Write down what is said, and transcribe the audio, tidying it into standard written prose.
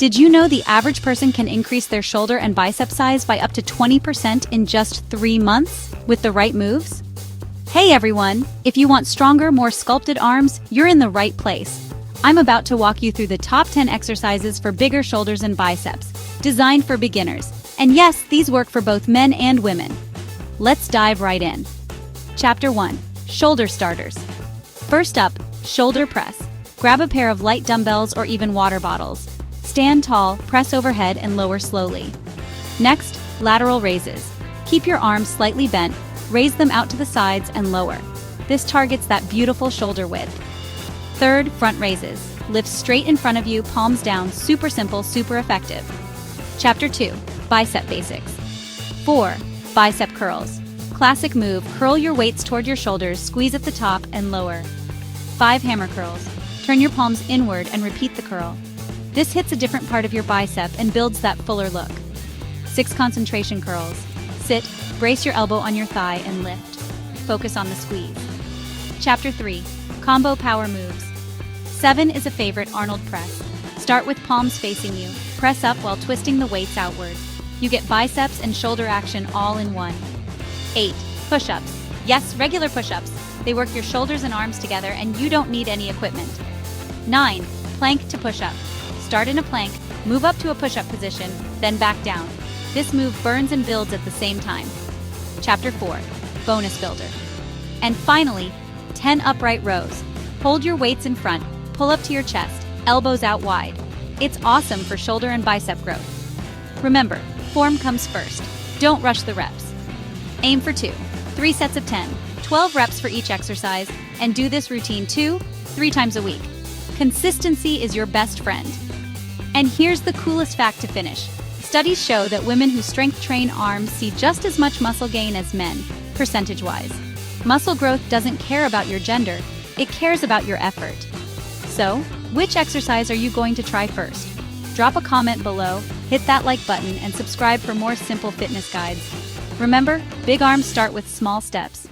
Did you know the average person can increase their shoulder and bicep size by up to 20% in just 3 months with the right moves? Hey everyone! If you want stronger, more sculpted arms, you're in the right place. I'm about to walk you through the top 10 exercises for bigger shoulders and biceps, designed for beginners. And yes, these work for both men and women. Let's dive right in. Chapter 1. Shoulder Starters. First up, shoulder press. Grab a pair of light dumbbells or even water bottles. Stand tall, press overhead, and lower slowly. Next, lateral raises. Keep your arms slightly bent, raise them out to the sides and lower. This targets that beautiful shoulder width. Third, front raises. Lift straight in front of you, palms down, super simple, super effective. Chapter 2. Bicep Basics. 4. Bicep curls. Classic move, curl your weights toward your shoulders, squeeze at the top and lower. 5. Hammer curls. Turn your palms inward and repeat the curl. This hits a different part of your bicep and builds that fuller look. 6. Concentration curls. Sit, brace your elbow on your thigh and lift. Focus on the squeeze. Chapter 3. Combo power moves. 7 is a favorite, Arnold press. Start with palms facing you. Press up while twisting the weights outward. You get biceps and shoulder action all in one. 8. Push-ups. Yes, regular push-ups. They work your shoulders and arms together and you don't need any equipment. 9. Plank to push-up. Start in a plank, move up to a push-up position, then back down. This move burns and builds at the same time. Chapter 4. Bonus builder. And finally, 10 upright rows. Hold your weights in front, pull up to your chest, elbows out wide. It's awesome for shoulder and bicep growth. Remember, form comes first. Don't rush the reps. Aim for 2. 3 sets of 10. 12 reps for each exercise, and do this routine 2-3 times a week. Consistency is your best friend. And here's the coolest fact to finish. Studies show that women who strength train arms see just as much muscle gain as men, percentage-wise. Muscle growth doesn't care about your gender, it cares about your effort. So, which exercise are you going to try first? Drop a comment below, hit that like button, and subscribe for more simple fitness guides. Remember, big arms start with small steps.